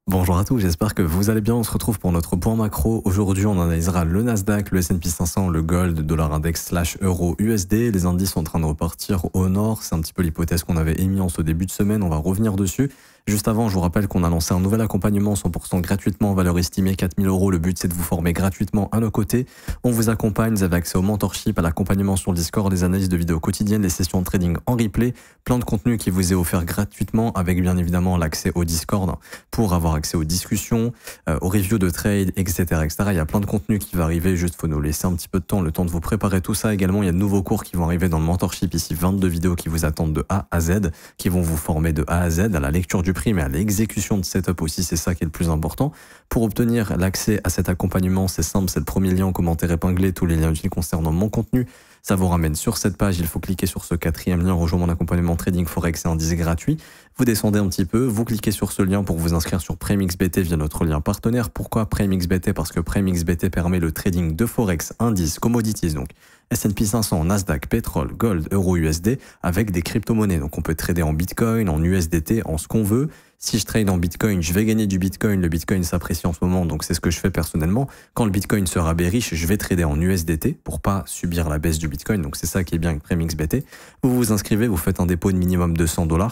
Bonjour à tous, j'espère que vous allez bien. On se retrouve pour notre point macro. Aujourd'hui, on analysera le Nasdaq, le S&P 500, le Gold, dollar index / euro USD. Les indices sont en train de repartir au nord. C'est un petit peu l'hypothèse qu'on avait émise en ce début de semaine. On va revenir dessus. Juste avant, je vous rappelle qu'on a lancé un nouvel accompagnement 100% gratuitement, valeur estimée 4 000 €. Le but, c'est de vous former gratuitement à nos côtés. On vous accompagne, vous avez accès au mentorship, à l'accompagnement sur le Discord, des analyses de vidéos quotidiennes, des sessions de trading en replay, plein de contenu qui vous est offert gratuitement avec bien évidemment l'accès au Discord pour avoir accès aux discussions, aux reviews de trade, etc., etc. Il y a plein de contenu qui va arriver, juste faut nous laisser un petit peu de temps, le temps de vous préparer tout ça. Également, il y a de nouveaux cours qui vont arriver dans le mentorship ici, 22 vidéos qui vous attendent de A à Z, qui vont vous former de A à Z, à la lecture du prix, mais à l'exécution de setup aussi, c'est ça qui est le plus important. Pour obtenir l'accès à cet accompagnement, c'est simple, c'est le premier lien en commentaire épinglé, tous les liens utiles concernant mon contenu. Ça vous ramène sur cette page, il faut cliquer sur ce quatrième lien, rejoindre mon accompagnement trading forex et indice gratuit. Vous descendez un petit peu, vous cliquez sur ce lien pour vous inscrire sur PrimeXBT via notre lien partenaire. Pourquoi PrimeXBT? Parce que PrimeXBT permet le trading de forex, indices, commodities, donc S&P 500, Nasdaq, pétrole, gold, euro, USD, avec des crypto-monnaies. Donc on peut trader en Bitcoin, en USDT, en ce qu'on veut. Si je trade en Bitcoin, je vais gagner du Bitcoin. Le Bitcoin s'apprécie en ce moment, donc c'est ce que je fais personnellement. Quand le Bitcoin sera bearish, je vais trader en USDT pour pas subir la baisse du Bitcoin. Donc c'est ça qui est bien avec PrimeXBT. Vous vous inscrivez, vous faites un dépôt de minimum de 100 $.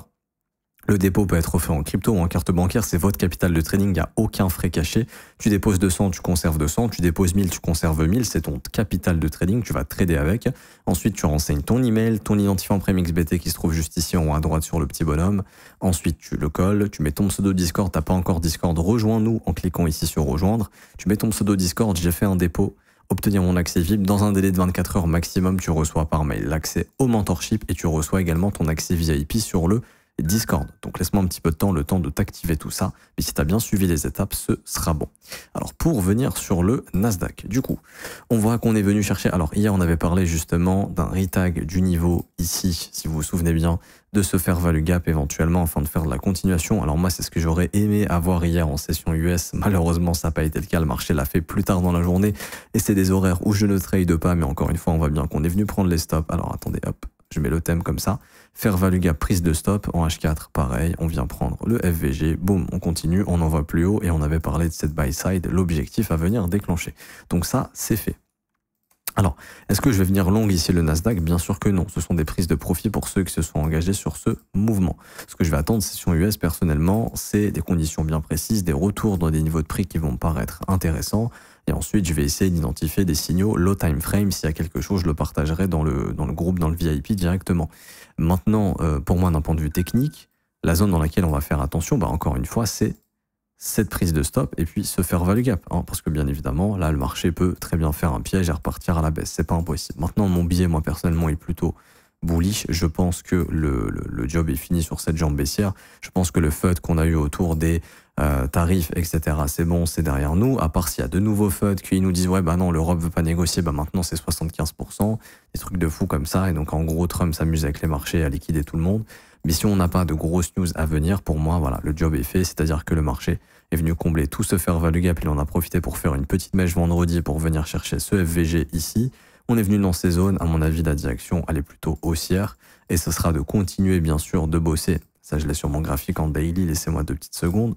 Le dépôt peut être fait en crypto ou en carte bancaire, c'est votre capital de trading, il n'y a aucun frais caché. Tu déposes 200, tu conserves 200, tu déposes 1000, tu conserves 1000, c'est ton capital de trading, tu vas trader avec. Ensuite, tu renseignes ton email, ton identifiant PrimeXBT qui se trouve juste ici en haut à droite sur le petit bonhomme. Ensuite, tu le colles, tu mets ton pseudo Discord, t'as pas encore Discord, rejoins-nous en cliquant ici sur rejoindre. Tu mets ton pseudo Discord, j'ai fait un dépôt. Obtenir mon accès VIP dans un délai de 24 heures maximum, tu reçois par mail l'accès au mentorship et tu reçois également ton accès VIP sur le Discord. Donc laisse-moi un petit peu de temps, le temps de t'activer tout ça. Mais si tu as bien suivi les étapes, ce sera bon. Alors pour venir sur le Nasdaq, du coup, on voit qu'on est venu chercher. Alors hier, on avait parlé justement d'un retag du niveau ici, si vous vous souvenez bien, de se faire value gap éventuellement afin de faire de la continuation. Alors moi, c'est ce que j'aurais aimé avoir hier en session US. Malheureusement, ça n'a pas été le cas. Le marché l'a fait plus tard dans la journée et c'est des horaires où je ne trade pas. Mais encore une fois, on voit bien qu'on est venu prendre les stops. Alors attendez, hop. Je mets le thème comme ça. Faire value gap, prise de stop en H4, pareil, on vient prendre le FVG, boum, on continue, on envoie plus haut et on avait parlé de cette buy side, l'objectif à venir déclencher. Donc ça, c'est fait. Alors, est-ce que je vais venir long ici le Nasdaq? Bien sûr que non. Ce sont des prises de profit pour ceux qui se sont engagés sur ce mouvement. Ce que je vais attendre session US personnellement, c'est des conditions bien précises, des retours dans des niveaux de prix qui vont me paraître intéressants. Et ensuite, je vais essayer d'identifier des signaux low time frame. S'il y a quelque chose, je le partagerai dans le groupe, dans le VIP directement. Maintenant, pour moi, d'un point de vue technique, la zone dans laquelle on va faire attention, encore une fois, c'est cette prise de stop et puis se faire value gap. Parce que bien évidemment, là, le marché peut très bien faire un piège et repartir à la baisse. C'est pas impossible. Maintenant, mon billet, moi, personnellement, est plutôt bullish. Je pense que le job est fini sur cette jambe baissière. Je pense que le FUD qu'on a eu autour des tarifs, etc., c'est bon, c'est derrière nous. À part s'il y a de nouveaux FUD qui nous disent ouais, non, l'Europe veut pas négocier, maintenant c'est 75%, des trucs de fou comme ça. Et donc, en gros, Trump s'amuse avec les marchés à liquider tout le monde. Mais si on n'a pas de grosses news à venir, pour moi, voilà, le job est fait. C'est-à-dire que le marché est venu combler tout ce faire value gap. Il en a profité pour faire une petite mèche vendredi pour venir chercher ce FVG ici. On est venu dans ces zones. À mon avis, la direction, elle est plutôt haussière. Et ce sera de continuer, bien sûr, de bosser. Ça, je l'ai sur mon graphique en daily. Laissez-moi 2 petites secondes.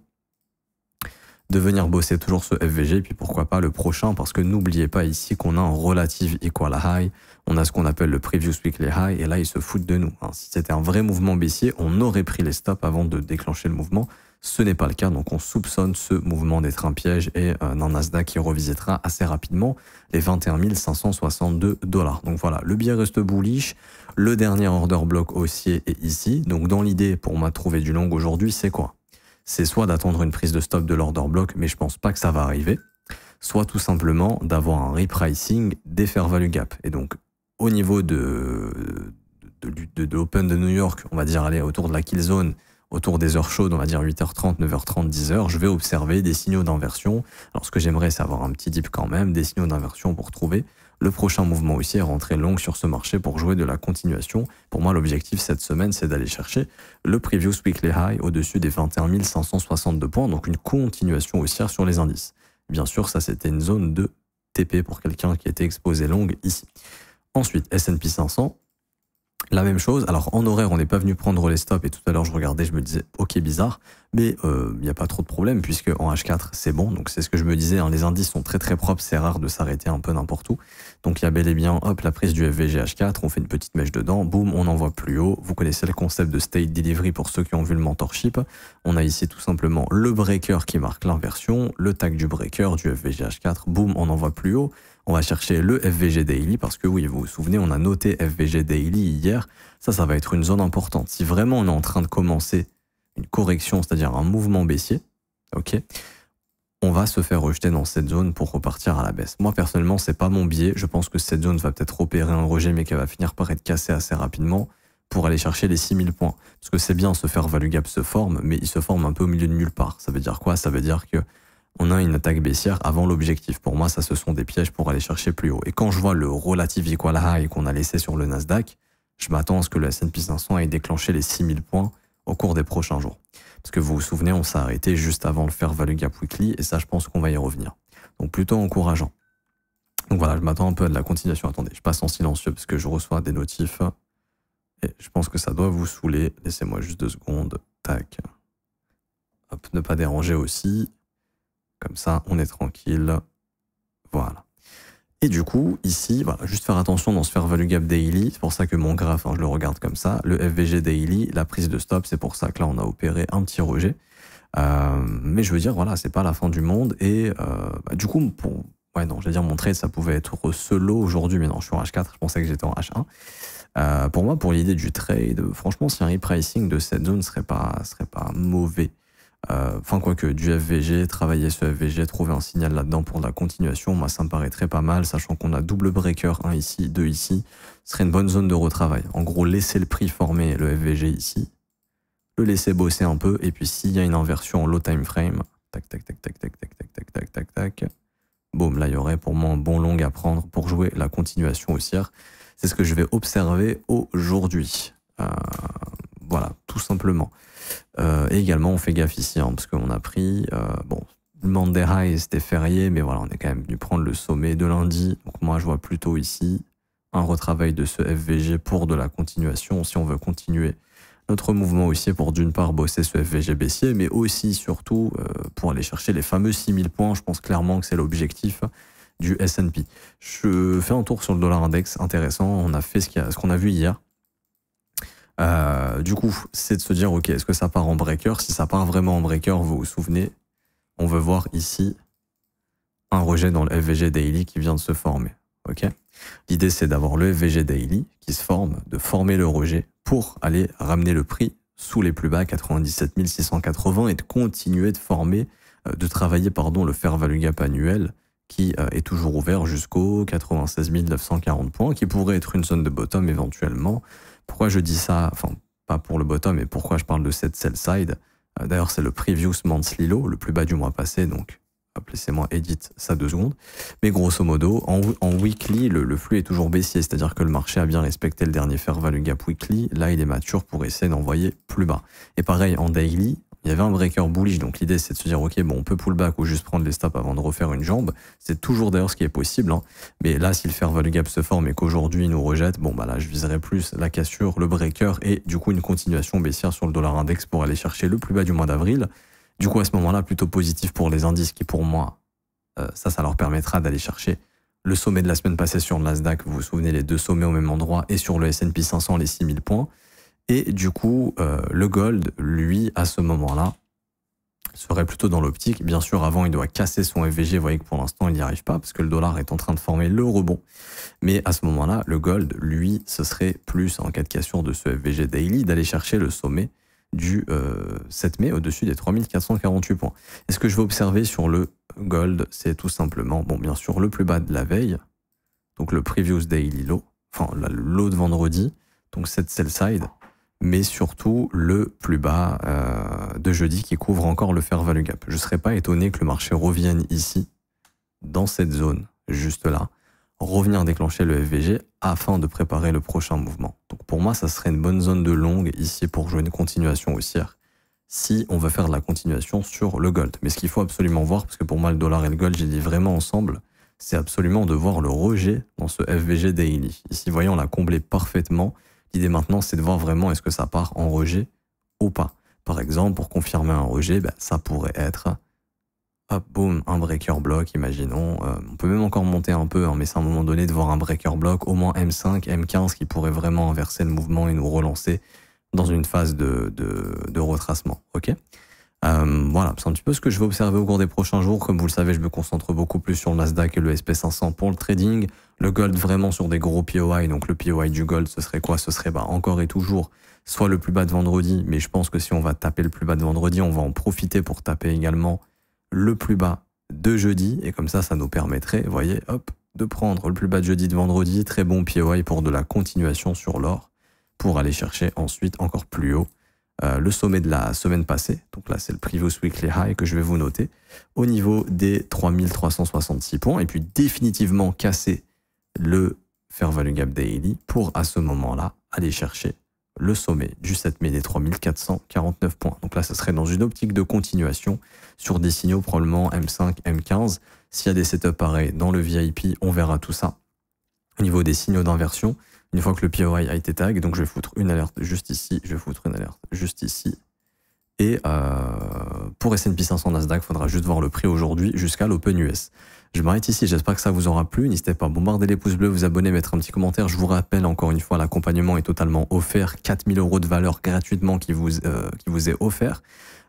De venir bosser toujours ce FVG, et puis pourquoi pas le prochain, parce que n'oubliez pas ici qu'on a un relative equal high, on a ce qu'on appelle le previous weekly high, et là ils se foutent de nous. Si c'était un vrai mouvement baissier, on aurait pris les stops avant de déclencher le mouvement. Ce n'est pas le cas, donc on soupçonne ce mouvement d'être un piège et un Nasdaq qui revisitera assez rapidement les 21 562 $. Donc voilà, le billet reste bullish. Le dernier order block haussier est ici. Donc dans l'idée, pour moi, trouver du long aujourd'hui, c'est quoi? C'est soit d'attendre une prise de stop de l'order block, mais je pense pas que ça va arriver, soit tout simplement d'avoir un repricing des fair value gap. Et donc, au niveau de l'Open de New York, on va dire aller autour de la kill zone, autour des heures chaudes, on va dire 8h30, 9h30, 10h, je vais observer des signaux d'inversion. Alors, ce que j'aimerais, c'est avoir un petit dip quand même, des signaux d'inversion pour trouver le prochain mouvement aussi est rentrer long sur ce marché pour jouer de la continuation. Pour moi, l'objectif cette semaine, c'est d'aller chercher le previous weekly high au-dessus des 21 562 points, donc une continuation haussière sur les indices. Bien sûr, ça, c'était une zone de TP pour quelqu'un qui était exposé longue ici. Ensuite, S&P 500. La même chose, alors en horaire, on n'est pas venu prendre les stops et tout à l'heure je regardais, je me disais ok bizarre, mais il n'y a pas trop de problème puisque en H4 c'est bon, donc c'est ce que je me disais, hein, les indices sont très très propres, c'est rare de s'arrêter un peu n'importe où, donc il y a bel et bien, hop, la prise du FVG H4, on fait une petite mèche dedans, boum, on envoie plus haut, vous connaissez le concept de state delivery pour ceux qui ont vu le mentorship, on a ici tout simplement le breaker qui marque l'inversion, le tag du breaker du FVG H4, boum, on envoie plus haut. On va chercher le FVG Daily parce que oui, vous vous souvenez, on a noté FVG Daily hier. Ça va être une zone importante. Si vraiment on est en train de commencer une correction, c'est-à-dire un mouvement baissier, ok, on va se faire rejeter dans cette zone pour repartir à la baisse. Moi, personnellement, c'est pas mon biais. Je pense que cette zone va peut-être opérer un rejet, mais qu'elle va finir par être cassée assez rapidement pour aller chercher les 6000 points. Parce que c'est bien, ce fair value gap se forme, mais il se forme un peu au milieu de nulle part. Ça veut dire quoi? Ça veut dire que on a une attaque baissière avant l'objectif. Pour moi, ça, ce sont des pièges pour aller chercher plus haut. Et quand je vois le relative equal high qu'on a laissé sur le Nasdaq, je m'attends à ce que le S&P 500 ait déclenché les 6000 points au cours des prochains jours. Parce que vous vous souvenez, on s'est arrêté juste avant le fair value gap weekly, et ça, je pense qu'on va y revenir. Donc, plutôt encourageant. Donc voilà, je m'attends un peu à de la continuation. Attendez, je passe en silencieux parce que je reçois des notifs. Et je pense que ça doit vous saouler. Laissez-moi juste 2 secondes. Tac. Hop, ne pas déranger aussi. Comme ça, on est tranquille. Voilà. Et du coup, ici, voilà, juste faire attention dans ce fair value gap daily. C'est pour ça que mon graphe, hein, je le regarde comme ça. Le FVG daily, la prise de stop, c'est pour ça que là, on a opéré un petit rejet. Mais je veux dire, voilà, c'est pas la fin du monde. Et du coup, ouais, non, j'allais dire mon trade, ça pouvait être solo aujourd'hui, mais non, je suis en H4, je pensais que j'étais en H1. Pour moi, pour l'idée du trade, franchement, si un repricing de cette zone serait pas mauvais. Enfin, quoique, du FVG, travailler ce FVG, trouver un signal là-dedans pour de la continuation, moi, ça me paraîtrait pas mal, sachant qu'on a double breaker, 1 ici, 2 ici, ce serait une bonne zone de retravail. En gros, laisser le prix former le FVG ici, le laisser bosser un peu, et puis s'il y a une inversion en low time frame, tac, tac, tac, tac, tac, tac, tac, tac, tac, tac, tac, boum, là, il y aurait pour moi un bon long à prendre pour jouer la continuation haussière. C'est ce que je vais observer aujourd'hui. Voilà, tout simplement. Et également, on fait gaffe ici, hein, parce qu'on a pris, bon, le Monday High, c'était férié, mais voilà, on est quand même venu prendre le sommet de lundi. Donc moi, je vois plutôt ici un retravail de ce FVG pour de la continuation, si on veut continuer notre mouvement haussier pour d'une part bosser ce FVG baissier, mais aussi, surtout, pour aller chercher les fameux 6000 points. Je pense clairement que c'est l'objectif du S&P. Je fais un tour sur le dollar index, intéressant. On a fait ce qu'on a vu hier. Du coup, c'est de se dire, ok, est-ce que ça part en breaker? Si ça part vraiment en breaker, vous vous souvenez, on veut voir ici un rejet dans le FVG Daily qui vient de se former. Ok. L'idée, c'est d'avoir le FVG Daily qui se forme, de former le rejet pour aller ramener le prix sous les plus bas, 97 680, et de continuer de former, de travailler, pardon, le fair value gap annuel qui est toujours ouvert jusqu'aux 96 940 points, qui pourrait être une zone de bottom éventuellement. Pourquoi je dis ça? Enfin, pas pour le bottom, mais pourquoi je parle de cette sell side? D'ailleurs, c'est le previous monthly low, le plus bas du mois passé, donc laissez-moi edit ça 2 secondes. Mais grosso modo, en weekly, le flux est toujours baissier, c'est-à-dire que le marché a bien respecté le dernier fair value gap weekly. Là, il est mature pour essayer d'envoyer plus bas. Et pareil, en daily, il y avait un breaker bullish, donc l'idée c'est de se dire ok, bon, on peut pull back ou juste prendre les stops avant de refaire une jambe. C'est toujours d'ailleurs ce qui est possible, hein. Mais là, si le fair value gap se forme et qu'aujourd'hui il nous rejette, bon bah là je viserais plus la cassure, le breaker et du coup une continuation baissière sur le dollar index pour aller chercher le plus bas du mois d'avril. Du coup à ce moment-là, plutôt positif pour les indices qui pour moi, ça leur permettra d'aller chercher le sommet de la semaine passée sur le Nasdaq, vous vous souvenez, les 2 sommets au même endroit, et sur le S&P 500 les 6000 points. Et du coup, le gold, lui, à ce moment-là, serait plutôt dans l'optique. Bien sûr, avant, il doit casser son FVG. Vous voyez que pour l'instant, il n'y arrive pas parce que le dollar est en train de former le rebond. Mais à ce moment-là, le gold, lui, ce serait plus, en cas de cassure de ce FVG daily, d'aller chercher le sommet du 7 mai au-dessus des 3448 points. Et ce que je vais observer sur le gold, c'est tout simplement, bon, bien sûr, le plus bas de la veille, donc le previous daily low, enfin, le low de vendredi, donc cette sell side, mais surtout le plus bas de jeudi qui couvre encore le fair value gap. Je ne serais pas étonné que le marché revienne ici, dans cette zone, juste là, revenir déclencher le FVG afin de préparer le prochain mouvement. Donc pour moi, ça serait une bonne zone de longue ici pour jouer une continuation haussière, si on veut faire de la continuation sur le gold. Mais ce qu'il faut absolument voir, parce que pour moi le dollar et le gold, j'ai dit vraiment ensemble, c'est absolument de voir le rejet dans ce FVG daily. Ici, voyez, on l'a comblé parfaitement. L'idée maintenant, c'est de voir vraiment est-ce que ça part en rejet ou pas. Par exemple, pour confirmer un rejet, ça pourrait être, hop, boum, un breaker block, imaginons. On peut même encore monter un peu, hein, mais c'est à un moment donné de voir un breaker block, au moins M5, M15, qui pourrait vraiment inverser le mouvement et nous relancer dans une phase de retracement. Ok. Voilà, c'est un petit peu ce que je vais observer au cours des prochains jours. Comme vous le savez, je me concentre beaucoup plus sur le Nasdaq et le SP500 pour le trading. Le gold vraiment sur des gros POI. Donc le POI du gold, ce serait quoi? Ce serait encore et toujours soit le plus bas de vendredi, mais je pense que si on va taper le plus bas de vendredi, on va en profiter pour taper également le plus bas de jeudi. Et comme ça nous permettrait, vous voyez, hop, de prendre le plus bas de jeudi de vendredi. Très bon POI pour de la continuation sur l'or, pour aller chercher ensuite encore plus haut le sommet de la semaine passée. Donc là, c'est le Previous Weekly High que je vais vous noter au niveau des 3366 points. Et puis définitivement casser le Fair Value Gap Daily pour à ce moment-là aller chercher le sommet du 7 mai des 3449 points. Donc là, ça serait dans une optique de continuation sur des signaux probablement M5, M15. S'il y a des setups pareils dans le VIP, on verra tout ça. Au niveau des signaux d'inversion, une fois que le POI a été tag, donc je vais foutre une alerte juste ici, je vais foutre une alerte juste ici. Et pour S&P 500 Nasdaq, il faudra juste voir le prix aujourd'hui jusqu'à l'Open US. Je m'arrête ici, j'espère que ça vous aura plu. N'hésitez pas à bombarder les pouces bleus, vous abonner, mettre un petit commentaire. Je vous rappelle encore une fois, l'accompagnement est totalement offert. 4000 € de valeur gratuitement qui vous est offert.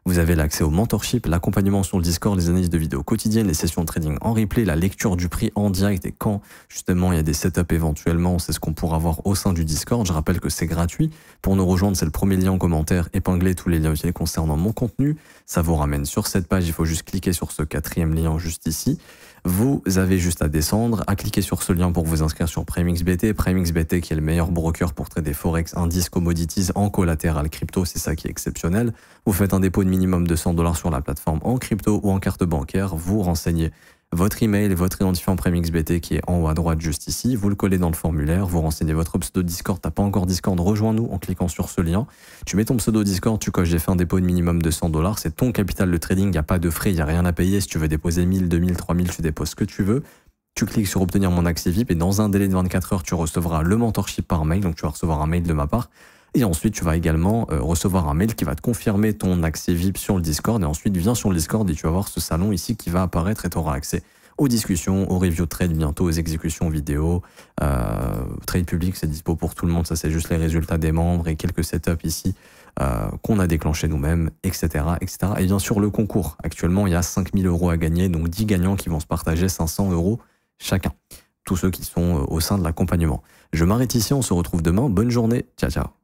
Vous avez l'accès au mentorship, l'accompagnement sur le Discord, les analyses de vidéos quotidiennes, les sessions de trading en replay, la lecture du prix en direct et quand justement il y a des setups éventuellement, c'est ce qu'on pourra voir au sein du Discord. Je rappelle que c'est gratuit. Pour nous rejoindre, c'est le premier lien en commentaire, épingler tous les liens utiles concernant mon contenu. Ça vous ramène sur cette page, il faut juste cliquer sur ce 4e lien juste ici. Vous avez juste à descendre, à cliquer sur ce lien pour vous inscrire sur PrimeXBT. PrimeXBT qui est le meilleur broker pour trader Forex, indices, commodities en collatéral crypto, c'est ça qui est exceptionnel. Vous faites un dépôt de minimum de 100 $ sur la plateforme en crypto ou en carte bancaire. Vous renseignez votre email, votre identifiant PrimeXBT qui est en haut à droite juste ici. Vous le collez dans le formulaire, vous renseignez votre pseudo Discord. T'as pas encore Discord, rejoins-nous en cliquant sur ce lien. Tu mets ton pseudo Discord, tu coches j'ai fait un dépôt de minimum de 100 $. C'est ton capital de trading, il n'y a pas de frais, il n'y a rien à payer. Si tu veux déposer 1000, 2000, 3000, tu déposes ce que tu veux. Tu cliques sur obtenir mon accès VIP et dans un délai de 24 heures, tu recevras le mentorship par mail. Donc tu vas recevoir un mail de ma part. Et ensuite, tu vas également recevoir un mail qui va te confirmer ton accès VIP sur le Discord. Et ensuite, viens sur le Discord et tu vas voir ce salon ici qui va apparaître et tu auras accès aux discussions, aux reviews de trade bientôt, aux exécutions vidéo. Trade public, c'est dispo pour tout le monde. Ça, c'est juste les résultats des membres et quelques setups ici qu'on a déclenchés nous-mêmes, etc., etc. Et bien sûr, le concours. Actuellement, il y a 5000 € à gagner. Donc, 10 gagnants qui vont se partager 500 € chacun. Tous ceux qui sont au sein de l'accompagnement. Je m'arrête ici. On se retrouve demain. Bonne journée. Ciao, ciao.